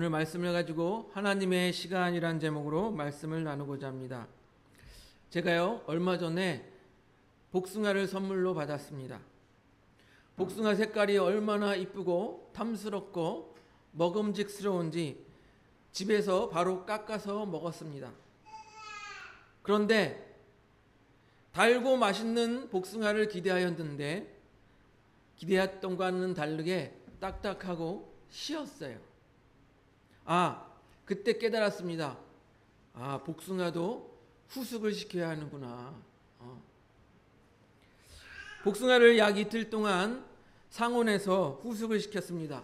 오늘 말씀을 가지고 하나님의 시간이란 제목으로 말씀을 나누고자 합니다. 제가요 얼마 전에 복숭아를 선물로 받았습니다. 복숭아 색깔이 얼마나 이쁘고 탐스럽고 먹음직스러운지 집에서 바로 깎아서 먹었습니다. 그런데 달고 맛있는 복숭아를 기대하였는데 기대했던 것과는 다르게 딱딱하고 시었어요. 그때 깨달았습니다. 복숭아도 후숙을 시켜야 하는구나. 복숭아를 약 이틀 동안 상온에서 후숙을 시켰습니다.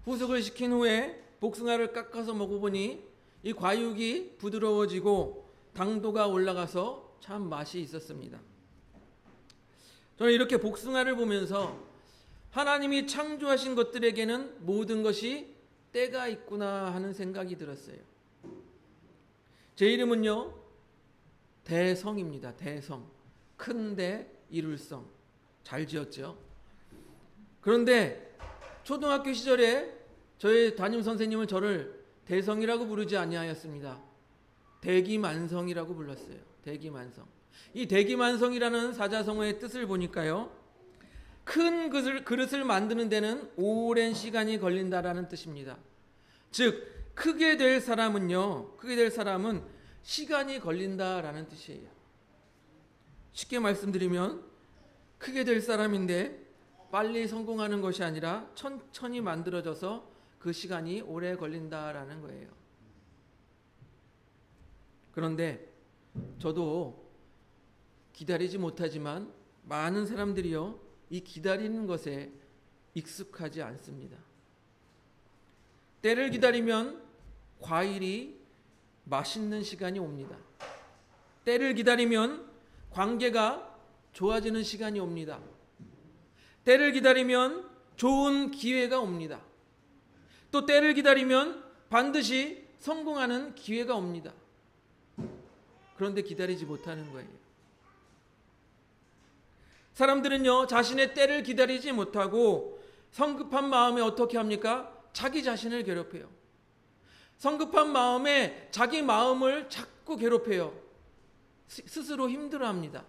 후숙을 시킨 후에 복숭아를 깎아서 먹어보니 이 과육이 부드러워지고 당도가 올라가서 참 맛이 있었습니다. 저는 이렇게 복숭아를 보면서 하나님이 창조하신 것들에게는 모든 것이 때가 있구나 하는 생각이 들었어요. 제 이름은요 대성입니다. 대성. 큰데 이룰성. 잘 지었죠. 그런데 초등학교 시절에 저의 담임 선생님은 저를 대성이라고 부르지 아니하였습니다. 대기만성이라고 불렀어요. 대기만성. 이 대기만성이라는 사자성어의 뜻을 보니까요, 큰 그릇을 만드는 데는 오랜 시간이 걸린다라는 뜻입니다. 즉 크게 될 사람은 시간이 걸린다라는 뜻이에요. 쉽게 말씀드리면 크게 될 사람인데 빨리 성공하는 것이 아니라 천천히 만들어져서 그 시간이 오래 걸린다라는 거예요. 그런데 저도 기다리지 못하지만 많은 사람들이요 이 기다리는 것에 익숙하지 않습니다. 때를 기다리면 과일이 맛있는 시간이 옵니다. 때를 기다리면 관계가 좋아지는 시간이 옵니다. 때를 기다리면 좋은 기회가 옵니다. 또 때를 기다리면 반드시 성공하는 기회가 옵니다. 그런데 기다리지 못하는 거예요. 사람들은요 자신의 때를 기다리지 못하고 성급한 마음에 어떻게 합니까? 자기 자신을 괴롭혀요. 성급한 마음에 자기 마음을 자꾸 괴롭혀요. 스스로 힘들어합니다.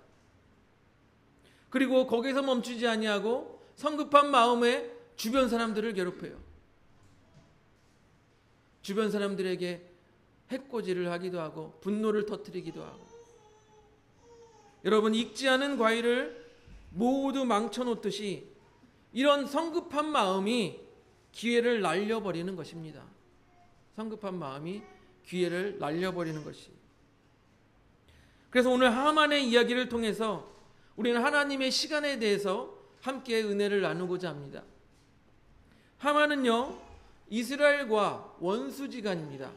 그리고 거기서 멈추지 아니하고 성급한 마음에 주변 사람들을 괴롭혀요. 주변 사람들에게 해코지를 하기도 하고 분노를 터뜨리기도 하고. 여러분, 익지 않은 과일을 모두 망쳐놓듯이 이런 성급한 마음이 기회를 날려버리는 것입니다. 성급한 마음이 기회를 날려버리는 것이. 그래서 오늘 하만의 이야기를 통해서 우리는 하나님의 시간에 대해서 함께 은혜를 나누고자 합니다. 하만은요 이스라엘과 원수지간입니다.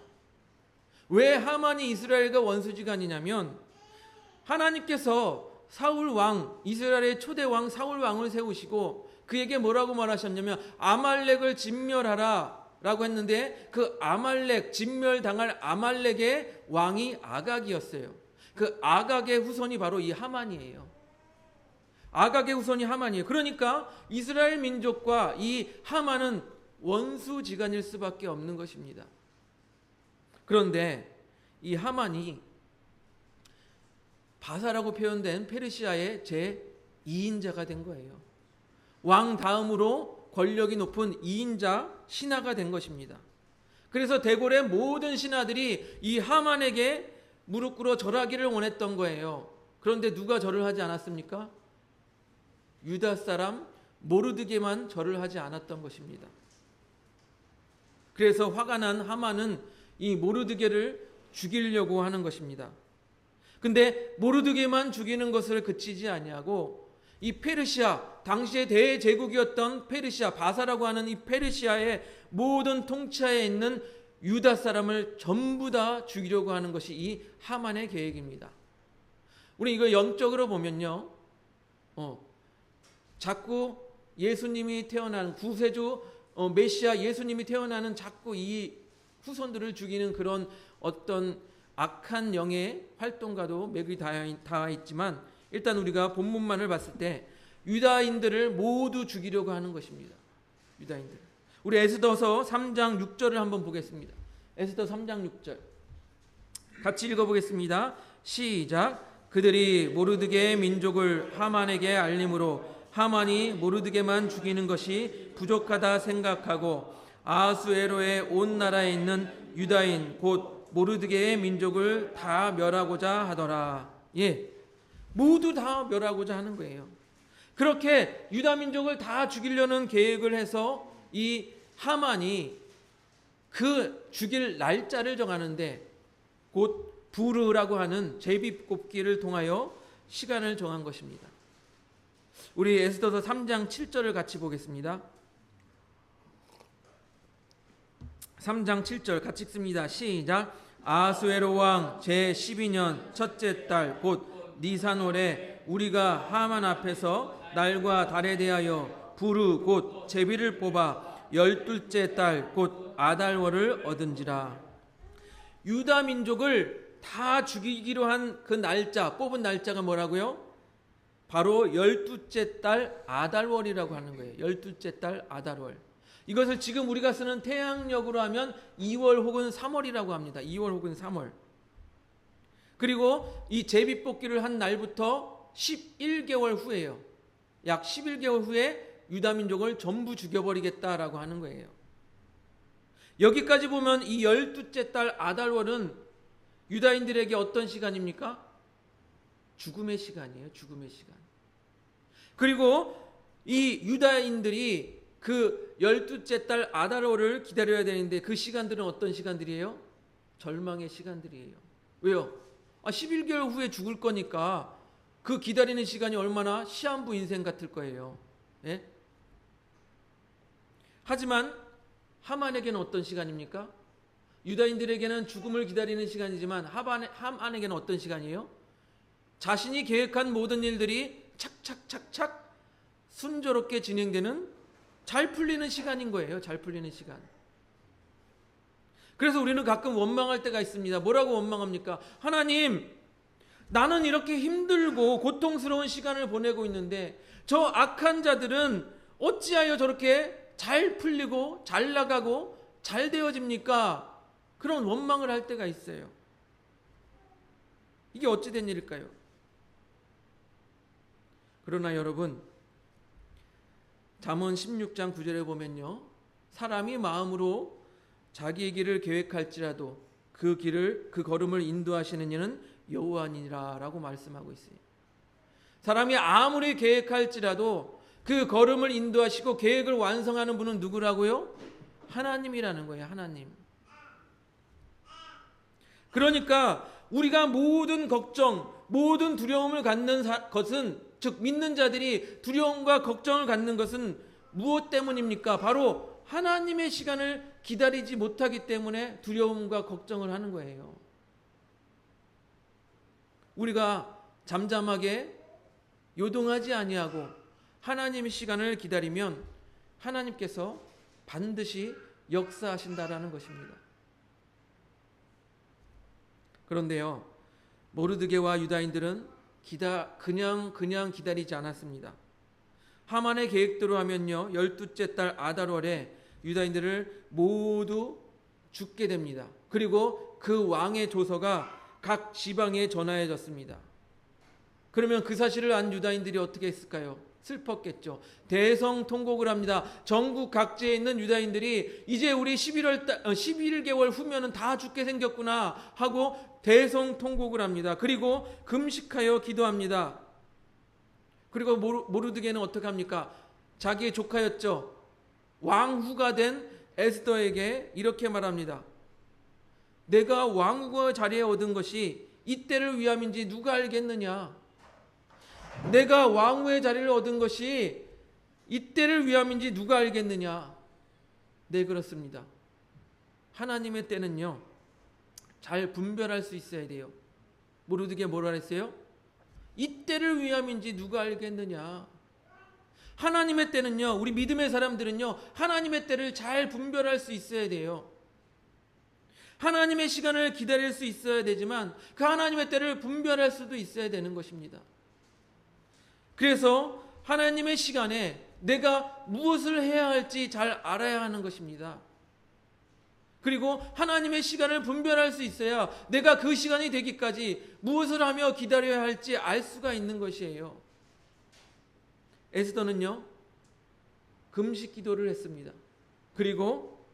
왜 하만이 이스라엘과 원수지간이냐면 하나님께서 사울 왕, 이스라엘의 초대 왕 사울 왕을 세우시고 그에게 뭐라고 말하셨냐면 아말렉을 진멸하라 라고 했는데 그 아말렉, 진멸당할 아말렉의 왕이 아각이었어요. 그 아각의 후손이 바로 이 하만이에요. 아각의 후손이 하만이에요. 그러니까 이스라엘 민족과 이 하만은 원수지간일 수밖에 없는 것입니다. 그런데 이 하만이 바사라고 표현된 페르시아의 제2인자가 된 거예요. 왕 다음으로 권력이 높은 2인자 신하가 된 것입니다. 그래서 대궐의 모든 신하들이 이 하만에게 무릎 꿇어 절하기를 원했던 거예요. 그런데 누가 절을 하지 않았습니까? 유다 사람 모르드게만 절을 하지 않았던 것입니다. 그래서 화가 난 하만은 이 모르드게를 죽이려고 하는 것입니다. 근데 모르드게만 죽이는 것을 그치지 아니하고 이 페르시아, 당시의 대제국이었던 페르시아, 바사라고 하는 이 페르시아의 모든 통치하에 있는 유다 사람을 전부 다 죽이려고 하는 것이 이 하만의 계획입니다. 우리 이거 영적으로 보면요, 자꾸 예수님이 태어나는 구세주 메시아 예수님이 태어나는 자꾸 이 후손들을 죽이는 그런 어떤 악한 영의 활동과도 맥이 닿아 있지만 일단 우리가 본문만을 봤을 때 유다인들을 모두 죽이려고 하는 것입니다. 유다인들. 우리 에스더서 3장 6절을 한번 보겠습니다. 에스더 3장 6절 같이 읽어보겠습니다. 시작. 그들이 모르드게의 민족을 하만에게 알림으로 하만이 모르드게만 죽이는 것이 부족하다 생각하고 아하수에로의 온 나라에 있는 유다인 곧 모르드게의 민족을 다 멸하고자 하더라. 예, 모두 다 멸하고자 하는 거예요. 그렇게 유다 민족을 다 죽이려는 계획을 해서 이 하만이 그 죽일 날짜를 정하는데 곧 부르라고 하는 제비뽑기를 통하여 시간을 정한 것입니다. 우리 에스더서 3장 7절을 같이 보겠습니다. 3장 7절 같이 읽습니다. 시작. 아하수에로 왕 제12년 첫째 달 곧 니산월에 우리가 하만 앞에서 날과 달에 대하여 부르 곧 제비를 뽑아 12째 달 곧 아달월을 얻은지라. 유다 민족을 다 죽이기로 한 그 날짜, 뽑은 날짜가 뭐라고요? 바로 12째 달 아달월이라고 하는 거예요. 12째 달 아달월. 이것을 지금 우리가 쓰는 태양력으로 하면 2월 혹은 3월이라고 합니다. 2월 혹은 3월. 그리고 이 제비뽑기를 한 날부터 11개월 후에요. 약 11개월 후에 유다 민족을 전부 죽여버리겠다라고 하는 거예요. 여기까지 보면 이 12째 달 아달월은 유다인들에게 어떤 시간입니까? 죽음의 시간이에요. 죽음의 시간. 그리고 이 유다인들이 그 12째 달 아달월을 기다려야 되는데 그 시간들은 어떤 시간들이에요? 절망의 시간들이에요. 왜요? 11개월 후에 죽을 거니까 그 기다리는 시간이 얼마나 시한부 인생 같을 거예요. 예? 하지만 하만에게는 어떤 시간입니까? 유다인들에게는 죽음을 기다리는 시간이지만 하만에게는 어떤 시간이에요? 자신이 계획한 모든 일들이 착착착착 순조롭게 진행되는 잘 풀리는 시간인 거예요. 잘 풀리는 시간. 그래서 우리는 가끔 원망할 때가 있습니다. 뭐라고 원망합니까? 하나님, 나는 이렇게 힘들고 고통스러운 시간을 보내고 있는데 저 악한 자들은 어찌하여 저렇게 잘 풀리고 잘 나가고 잘 되어집니까? 그런 원망을 할 때가 있어요. 이게 어찌 된 일일까요? 그러나 여러분, 잠언 16장 9절에 보면요, 사람이 마음으로 자기의 길을 계획할지라도 그 걸음을 인도하시는 이는 여호와니라 라고 말씀하고 있어요. 사람이 아무리 계획할지라도 그 걸음을 인도하시고 계획을 완성하는 분은 누구라고요? 하나님이라는 거예요. 하나님. 그러니까 우리가 모든 걱정, 모든 두려움을 갖는 것은, 즉 믿는 자들이 두려움과 걱정을 갖는 것은 무엇 때문입니까? 바로 하나님의 시간을 기다리지 못하기 때문에 두려움과 걱정을 하는 거예요. 우리가 잠잠하게 요동하지 아니하고 하나님의 시간을 기다리면 하나님께서 반드시 역사하신다라는 것입니다. 그런데요, 모르드게와 유다인들은 그냥 기다리지 않았습니다. 하만의 계획대로 하면요, 12째 달 아달월에 유다인들을 모두 죽게 됩니다. 그리고 그 왕의 조서가 각 지방에 전하여졌습니다. 그러면 그 사실을 안 유다인들이 어떻게 했을까요? 슬펐겠죠. 대성통곡을 합니다. 전국 각지에 있는 유다인들이 이제 우리 11개월 후면은 다 죽게 생겼구나 하고 대성통곡을 합니다. 그리고 금식하여 기도합니다. 그리고 모르드게는 어떻게 합니까? 자기의 조카였죠. 왕후가 된 에스더에게 이렇게 말합니다. 내가 왕후의 자리에 얻은 것이 이때를 위함인지 누가 알겠느냐? 내가 왕후의 자리를 얻은 것이 이때를 위함인지 누가 알겠느냐? 네, 그렇습니다. 하나님의 때는요, 잘 분별할 수 있어야 돼요. 모르드게 뭐라 했어요? 이때를 위함인지 누가 알겠느냐? 하나님의 때는요, 우리 믿음의 사람들은요, 하나님의 때를 잘 분별할 수 있어야 돼요. 하나님의 시간을 기다릴 수 있어야 되지만 그 하나님의 때를 분별할 수도 있어야 되는 것입니다. 그래서 하나님의 시간에 내가 무엇을 해야 할지 잘 알아야 하는 것입니다. 그리고 하나님의 시간을 분별할 수 있어야 내가 그 시간이 되기까지 무엇을 하며 기다려야 할지 알 수가 있는 것이에요. 에스더는요, 금식 기도를 했습니다. 그리고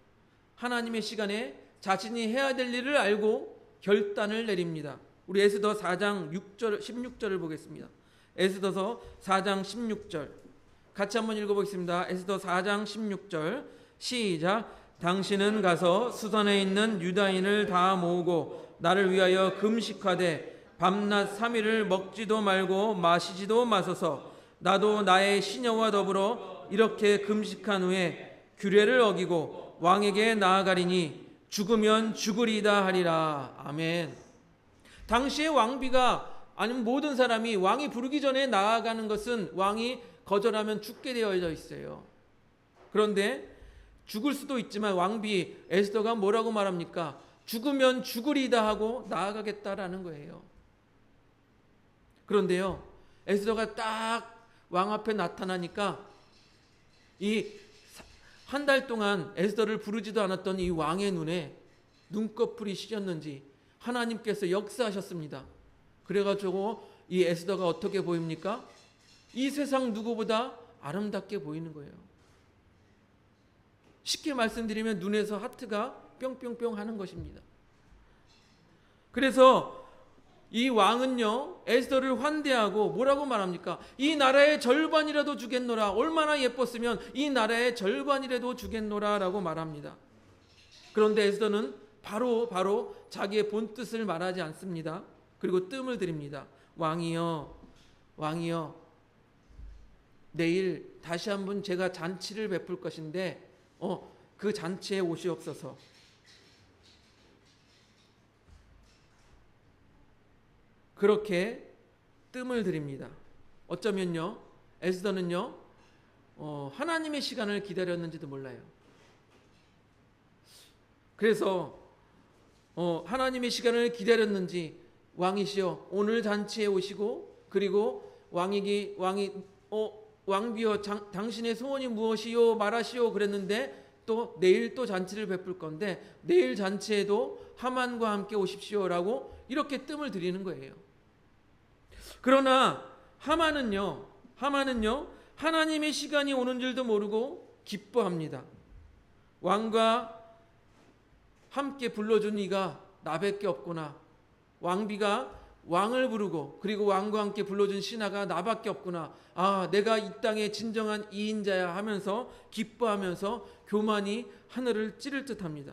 하나님의 시간에 자신이 해야 될 일을 알고 결단을 내립니다. 우리 에스더 4장 6절, 16절을 보겠습니다. 에스더서 4장 16절 같이 한번 읽어보겠습니다. 에스더 4장 16절 시작. 당신은 가서 수산에 있는 유다인을 다 모으고 나를 위하여 금식하되 밤낮 3일을 먹지도 말고 마시지도 마소서. 나도 나의 시녀와 더불어 이렇게 금식한 후에 규례를 어기고 왕에게 나아가리니 죽으면 죽으리다 하리라. 아멘. 당시의 왕비가 아니면 모든 사람이 왕이 부르기 전에 나아가는 것은 왕이 거절하면 죽게 되어져 있어요. 그런데 죽을 수도 있지만 왕비 에스더가 뭐라고 말합니까? 죽으면 죽으리다 하고 나아가겠다라는 거예요. 그런데요, 에스더가 딱 왕 앞에 나타나니까 이 한 달 동안 에스더를 부르지도 않았던 이 왕의 눈에 눈꺼풀이 시렸는지 하나님께서 역사하셨습니다. 그래가지고 이 에스더가 어떻게 보입니까? 이 세상 누구보다 아름답게 보이는 거예요. 쉽게 말씀드리면 눈에서 하트가 뿅뿅뿅 하는 것입니다. 그래서 이 왕은요, 에스더를 환대하고 뭐라고 말합니까? 이 나라의 절반이라도 주겠노라. 얼마나 예뻤으면 이 나라의 절반이라도 주겠노라 라고 말합니다. 그런데 에스더는 바로 자기의 본뜻을 말하지 않습니다. 그리고 뜸을 들입니다. 왕이여 내일 다시 한번 제가 잔치를 베풀 것인데 그 잔치에 오시옵소서. 그렇게 뜸을 들입니다. 어쩌면요, 에스더는요, 하나님의 시간을 기다렸는지도 몰라요. 그래서 하나님의 시간을 기다렸는지 왕이시여 오늘 잔치에 오시고, 그리고 왕이 왕비여 당신의 소원이 무엇이요 말하시오 그랬는데 또 내일 또 잔치를 베풀 건데 내일 잔치에도 하만과 함께 오십시오라고 이렇게 뜸을 들이는 거예요. 그러나 하만은요 하나님의 시간이 오는 줄도 모르고 기뻐합니다. 왕과 함께 불러준 이가 나밖에 없구나. 왕비가 왕을 부르고 그리고 왕과 함께 불러준 신하가 나밖에 없구나. 아, 내가 이 땅의 진정한 이인자야 하면서 기뻐하면서 교만이 하늘을 찌를 듯합니다.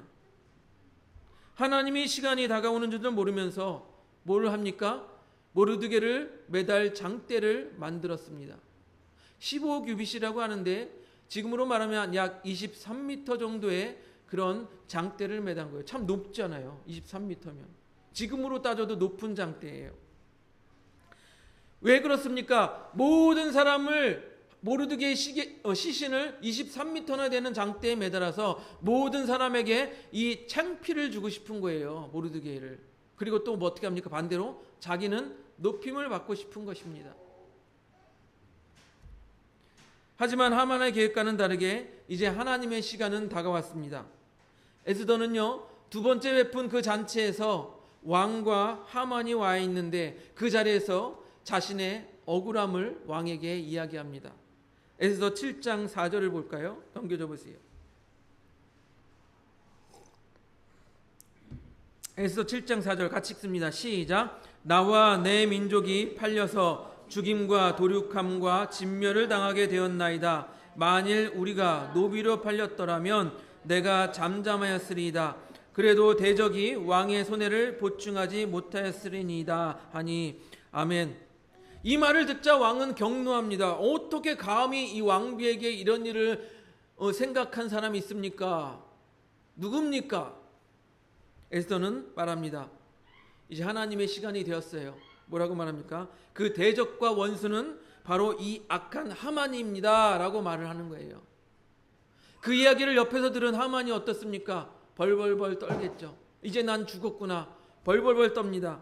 하나님의 시간이 다가오는 줄도 모르면서 뭘 합니까? 모르드게를 매달 장대를 만들었습니다. 15규빗이라고 하는데 지금으로 말하면 약 23m 정도의 그런 장대를 매단 거예요. 참 높잖아요. 23m면. 지금으로 따져도 높은 장대예요. 왜 그렇습니까? 모든 사람을 모르드게의 시신을 23m나 되는 장대에 매달아서 모든 사람에게 이 창피를 주고 싶은 거예요. 모르드게를. 그리고 또 뭐 어떻게 합니까? 반대로 자기는 높임을 받고 싶은 것입니다. 하지만 하만의 계획과는 다르게 이제 하나님의 시간은 다가왔습니다. 에스더는요, 두 번째 베푼 그 잔치에서 왕과 하만이 와 있는데 그 자리에서 자신의 억울함을 왕에게 이야기합니다. 에스더 7장 4절을 볼까요? 넘겨줘 보세요. 에스더 7장 4절 같이 읽습니다. 시작. 나와 내 민족이 팔려서 죽임과 도륙함과 진멸을 당하게 되었나이다. 만일 우리가 노비로 팔렸더라면 내가 잠잠하였으리이다. 그래도 대적이 왕의 손해를 보충하지 못하였으리이다 하니 아멘. 이 말을 듣자 왕은 격노합니다. 어떻게 감히 이 왕비에게 이런 일을 생각한 사람이 있습니까? 누굽니까? 에스더는 말합니다. 이제 하나님의 시간이 되었어요. 뭐라고 말합니까? 그 대적과 원수는 바로 이 악한 하만입니다 라고 말을 하는 거예요. 그 이야기를 옆에서 들은 하만이 어떻습니까? 벌벌벌 떨겠죠. 이제 난 죽었구나. 벌벌벌 떱니다.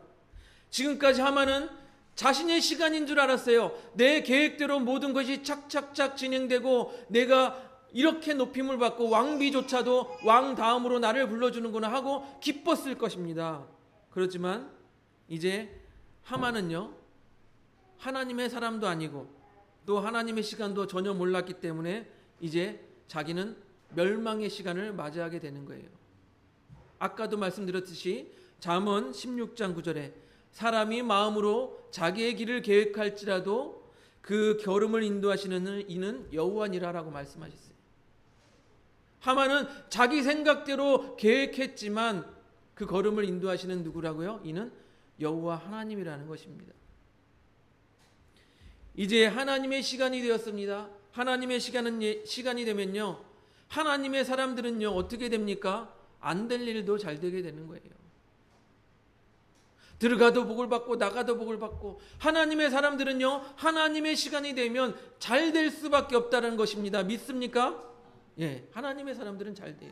지금까지 하만은 자신의 시간인 줄 알았어요. 내 계획대로 모든 것이 착착착 진행되고 내가 이렇게 높임을 받고 왕비조차도 왕 다음으로 나를 불러주는구나 하고 기뻤을 것입니다. 그렇지만 이제 하만은요, 하나님의 사람도 아니고 또 하나님의 시간도 전혀 몰랐기 때문에 이제 자기는 멸망의 시간을 맞이하게 되는 거예요. 아까도 말씀드렸듯이 잠언 16장 9절에 사람이 마음으로 자기의 길을 계획할지라도 그 걸음을 인도하시는 이는 여호와니라라고 말씀하셨어요. 하만은 자기 생각대로 계획했지만 그 걸음을 인도하시는 누구라고요? 이는 여호와 하나님이라는 것입니다. 이제 하나님의 시간이 되었습니다. 하나님의 시간이 되면요, 하나님의 사람들은요 어떻게 됩니까? 안 될 일도 잘 되게 되는 거예요. 들어가도 복을 받고 나가도 복을 받고, 하나님의 사람들은요 하나님의 시간이 되면 잘 될 수밖에 없다는 것입니다. 믿습니까? 예, 하나님의 사람들은 잘 돼요.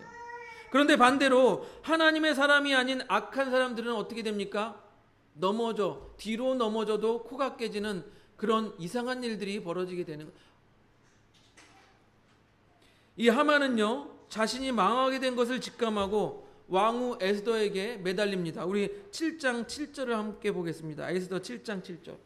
그런데 반대로 하나님의 사람이 아닌 악한 사람들은 어떻게 됩니까? 뒤로 넘어져도 코가 깨지는 그런 이상한 일들이 벌어지게 되는 거예요. 이 하만은요 자신이 망하게 된 것을 직감하고 왕후 에스더에게 매달립니다. 우리 7장 7절을 함께 보겠습니다. 에스더 7장 7절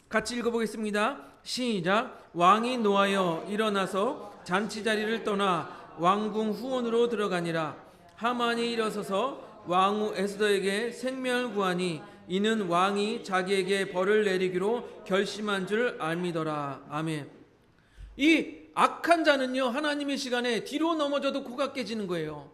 같이 읽어보겠습니다. 시작. 왕이 노하여 일어나서 잔치 자리를 떠나 왕궁 후원으로 들어가니라. 하만이 일어서서 왕후 에스더에게 생명을 구하니 이는 왕이 자기에게 벌을 내리기로 결심한 줄 알미더라. 아멘. 이 악한 자는요 하나님의 시간에 뒤로 넘어져도 코가 깨지는 거예요.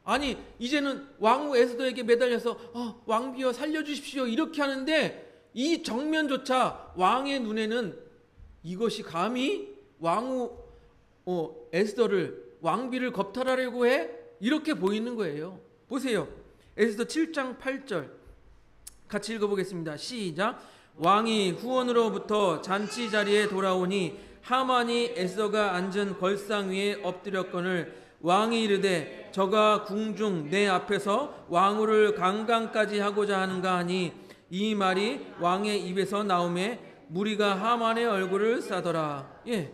아니 이제는 왕후 에스더에게 매달려서 왕비여 살려주십시오 이렇게 하는데, 이 정면조차 왕의 눈에는 이것이 감히 왕후 에스더를, 왕비를 겁탈하려고 해? 이렇게 보이는 거예요. 보세요. 에스더 7장 8절 같이 읽어보겠습니다. 시작. 왕이 후원으로부터 잔치 자리에 돌아오니 하만이 에스더가 앉은 걸상 위에 엎드렸거늘 왕이 이르되 저가 궁중 내 앞에서 왕후를 강간까지 하고자 하는가 하니 이 말이 왕의 입에서 나오매 무리가 하만의 얼굴을 싸더라. 예,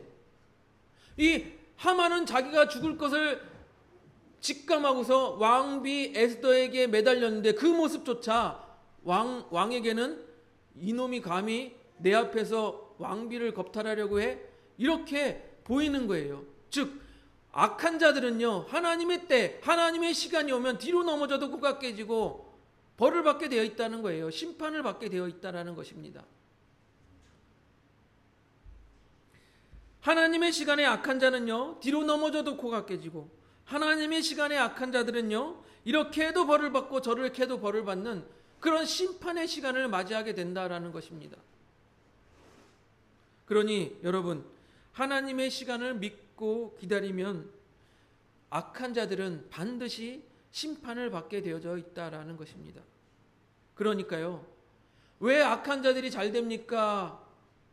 이 하만은 자기가 죽을 것을 직감하고서 왕비 에스더에게 매달렸는데 그 모습조차 왕에게는 이놈이 감히 내 앞에서 왕비를 겁탈하려고 해? 이렇게 보이는 거예요. 즉 악한 자들은요 하나님의 때, 하나님의 시간이 오면 뒤로 넘어져도 코가 깨지고 벌을 받게 되어 있다는 거예요. 심판을 받게 되어 있다는 것입니다. 하나님의 시간에 악한 자는요 뒤로 넘어져도 코가 깨지고, 하나님의 시간에 악한 자들은요 이렇게 해도 벌을 받고 저렇게 해도 벌을 받는 그런 심판의 시간을 맞이하게 된다라는 것입니다. 그러니 여러분, 하나님의 시간을 믿고 기다리면 악한 자들은 반드시 심판을 받게 되어져 있다라는 것입니다. 그러니까요, 왜 악한 자들이 잘 됩니까?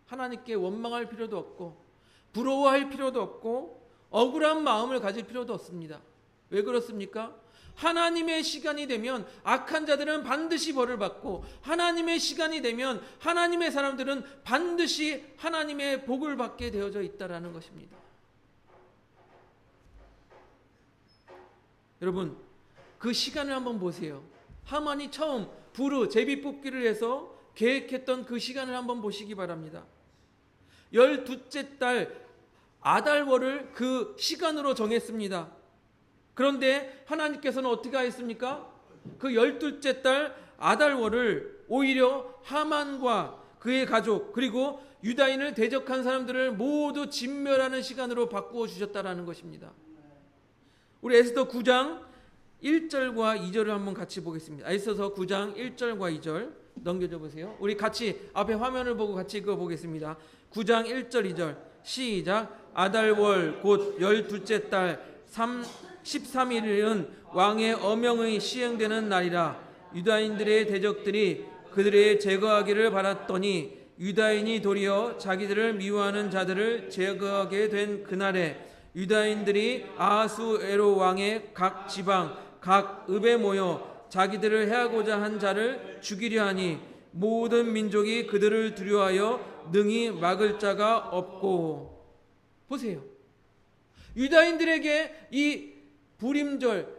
하나님께 원망할 필요도 없고 부러워할 필요도 없고 억울한 마음을 가질 필요도 없습니다. 왜 그렇습니까? 하나님의 시간이 되면 악한 자들은 반드시 벌을 받고, 하나님의 시간이 되면 하나님의 사람들은 반드시 하나님의 복을 받게 되어져 있다라는 것입니다. 여러분, 그 시간을 한번 보세요. 하만이 처음 부르 제비 뽑기를 해서 계획했던 그 시간을 한번 보시기 바랍니다. 12째 달 아달월을 그 시간으로 정했습니다. 그런데 하나님께서는 어떻게 하셨습니까? 그 12째 달 아달월을 오히려 하만과 그의 가족 그리고 유다인을 대적한 사람들을 모두 진멸하는 시간으로 바꾸어 주셨다라는 것입니다. 우리 에스더 9장 1절과 2절을 한번 같이 보겠습니다. 에스더 9장 1절과 2절 넘겨줘 보세요. 우리 같이 앞에 화면을 보고 같이 읽어보겠습니다. 9장 1절 2절 시작. 아달월 곧 12째 달 13일은 왕의 어명이 시행되는 날이라. 유다인들의 대적들이 그들의 제거하기를 바랐더니 유다인이 도리어 자기들을 미워하는 자들을 제거하게 된 그날에 유다인들이 아하수에로 왕의 각 지방 각 읍에 모여 자기들을 해하고자 한 자를 죽이려 하니 모든 민족이 그들을 두려워하여 능히 막을 자가 없고. 보세요. 유다인들에게 이 부림절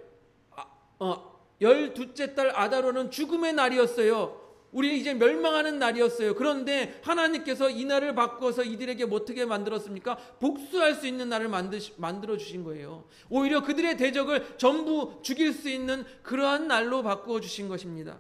12째 달 아다로는 죽음의 날이었어요. 우리 이제 멸망하는 날이었어요. 그런데 하나님께서 이 날을 바꿔서 이들에게 어떻게 만들었습니까? 복수할 수 있는 날을 만들어 주신 거예요. 오히려 그들의 대적을 전부 죽일 수 있는 그러한 날로 바꾸어 주신 것입니다.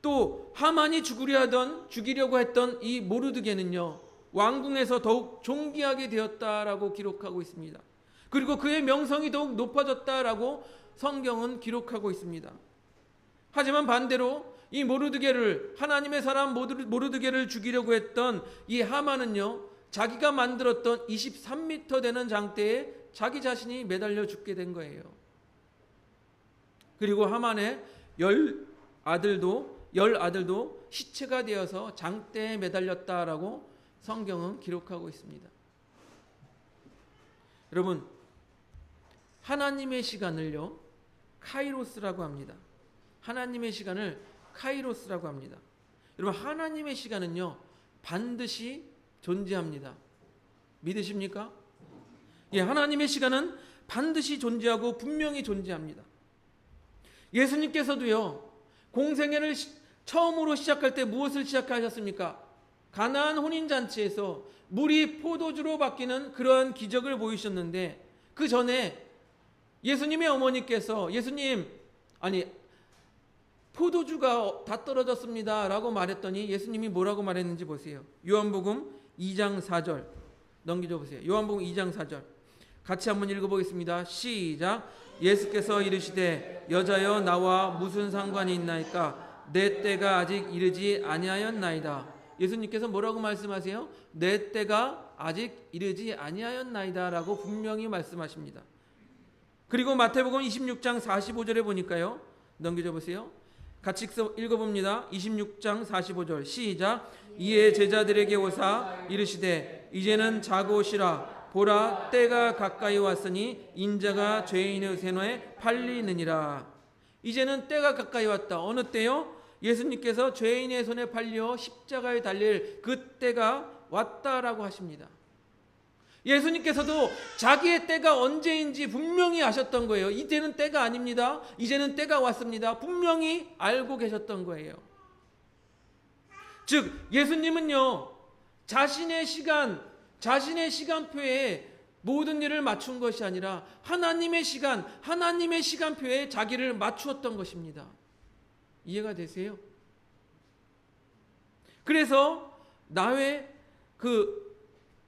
또 하만이 죽이려고 했던 이 모르드게는요, 왕궁에서 더욱 존귀하게 되었다라고 기록하고 있습니다. 그리고 그의 명성이 더욱 높아졌다라고 성경은 기록하고 있습니다. 하지만 반대로 이 모르드게를, 하나님의 사람 모르드게를 죽이려고 했던 이 하만은요, 자기가 만들었던 23m 되는 장대에 자기 자신이 매달려 죽게 된 거예요. 그리고 하만의 10아들도 시체가 되어서 장대에 매달렸다라고 성경은 기록하고 있습니다. 여러분, 하나님의 시간을요, 카이로스라고 합니다. 하나님의 시간을 카이로스라고 합니다. 여러분, 하나님의 시간은요, 반드시 존재합니다. 믿으십니까? 예, 하나님의 시간은 반드시 존재하고 분명히 존재합니다. 예수님께서도요, 공생애를 처음으로 시작할 때 무엇을 시작하셨습니까? 가나안 혼인잔치에서 물이 포도주로 바뀌는 그러한 기적을 보이셨는데, 그 전에 예수님의 어머니께서 포도주가 다 떨어졌습니다 라고 말했더니 예수님이 뭐라고 말했는지 보세요. 요한복음 2장 4절 넘겨줘 보세요. 요한복음 2장 4절 같이 한번 읽어보겠습니다. 시작. 예수께서 이르시되 여자여 나와 무슨 상관이 있나이까? 내 때가 아직 이르지 아니하였나이다. 예수님께서 뭐라고 말씀하세요? 내 때가 아직 이르지 아니하였나이다 라고 분명히 말씀하십니다. 그리고 마태복음 26장 45절에 보니까요, 넘겨줘 보세요. 같이 읽어봅니다. 26장 45절 시작. 이에 제자들에게 오사 이르시되 이제는 자고 쉬라. 보라 때가 가까이 왔으니 인자가 죄인의 손에 팔리느니라. 이제는 때가 가까이 왔다. 어느 때요? 예수님께서 죄인의 손에 팔려 십자가에 달릴 그 때가 왔다라고 하십니다. 예수님께서도 자기의 때가 언제인지 분명히 아셨던 거예요. 이제는 때가 아닙니다. 이제는 때가 왔습니다. 분명히 알고 계셨던 거예요. 즉 예수님은요, 자신의 시간표에 모든 일을 맞춘 것이 아니라 하나님의 시간표에 자기를 맞추었던 것입니다. 이해가 되세요? 그래서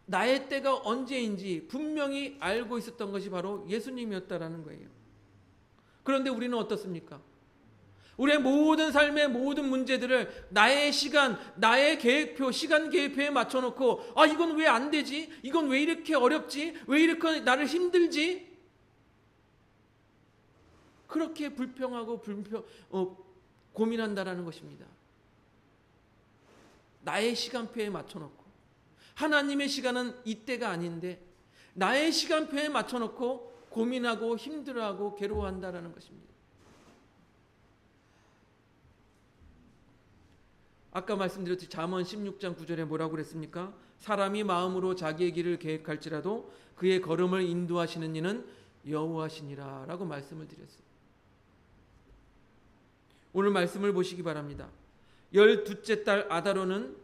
나의 때가 언제인지 분명히 알고 있었던 것이 바로 예수님이었다라는 거예요. 그런데 우리는 어떻습니까? 우리의 모든 삶의 모든 문제들을 나의 시간 계획표에 맞춰놓고, 이건 왜 안 되지? 이건 왜 이렇게 어렵지? 왜 이렇게 나를 힘들지? 그렇게 불평하고 고민한다라는 것입니다. 나의 시간표에 맞춰놓고, 하나님의 시간은 이때가 아닌데 나의 시간표에 맞춰놓고 고민하고 힘들어하고 괴로워한다라는 것입니다. 아까 말씀드렸듯이 잠언 16장 9절에 뭐라고 그랬습니까? 사람이 마음으로 자기의 길을 계획할지라도 그의 걸음을 인도하시는 이는 여호와시니라 라고 말씀을 드렸어요. 오늘 말씀을 보시기 바랍니다. 12째 달 아다로는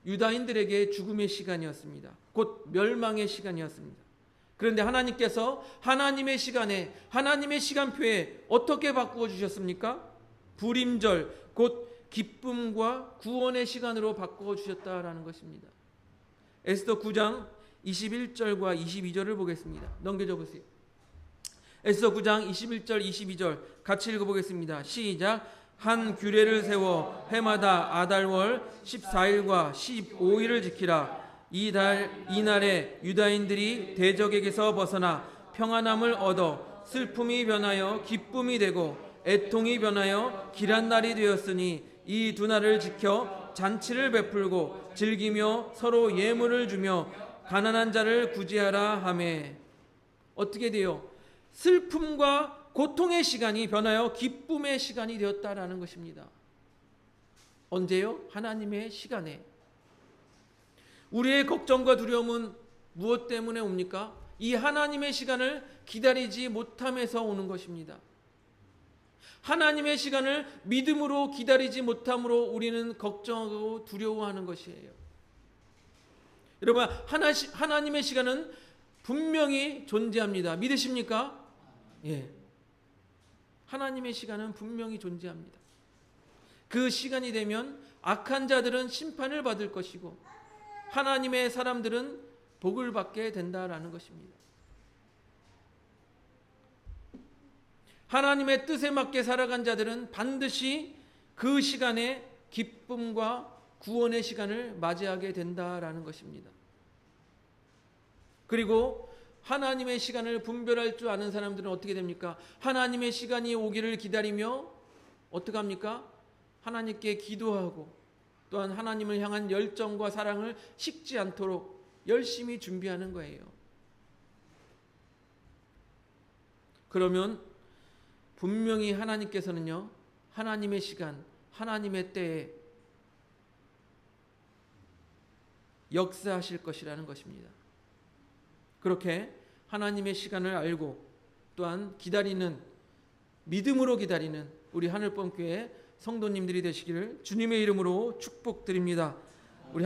유다인들에게 죽음의 시간이었습니다. 곧 멸망의 시간이었습니다. 그런데 하나님께서 하나님의 시간표에 어떻게 바꾸어 주셨습니까? 부림절, 곧 기쁨과 구원의 시간으로 바꾸어 주셨다라는 것입니다. 에스더 9장 21절과 22절을 보겠습니다. 넘겨줘 보세요. 에스더 9장 21절 22절 같이 읽어보겠습니다. 시작. 한 규례를 세워 해마다 아달월 14일과 15일을 지키라. 이날에 유다인들이 대적에게서 벗어나 평안함을 얻어 슬픔이 변하여 기쁨이 되고 애통이 변하여 길한 날이 되었으니 이 두 날을 지켜 잔치를 베풀고 즐기며 서로 예물을 주며 가난한 자를 구제하라 하매. 어떻게 돼요? 슬픔과 고통의 시간이 변하여 기쁨의 시간이 되었다라는 것입니다. 언제요? 하나님의 시간에. 우리의 걱정과 두려움은 무엇 때문에 옵니까? 이 하나님의 시간을 기다리지 못함에서 오는 것입니다. 하나님의 시간을 믿음으로 기다리지 못함으로 우리는 걱정하고 두려워하는 것이에요. 여러분, 하나님의 시간은 분명히 존재합니다. 믿으십니까? 예. 하나님의 시간은 분명히 존재합니다. 그 시간이 되면 악한 자들은 심판을 받을 것이고 하나님의 사람들은 복을 받게 된다라는 것입니다. 하나님의 뜻에 맞게 살아간 자들은 반드시 그 시간에 기쁨과 구원의 시간을 맞이하게 된다라는 것입니다. 그리고 하나님의 시간을 분별할 줄 아는 사람들은 어떻게 됩니까? 하나님의 시간이 오기를 기다리며 어떻게 합니까? 하나님께 기도하고 또한 하나님을 향한 열정과 사랑을 식지 않도록 열심히 준비하는 거예요. 그러면 분명히 하나님께서는요, 하나님의 시간, 하나님의 때에 역사하실 것이라는 것입니다. 그렇게 하나님의 시간을 알고 또한 기다리는, 믿음으로 기다리는 우리 하늘봄교회 성도님들이 되시기를 주님의 이름으로 축복드립니다. 우리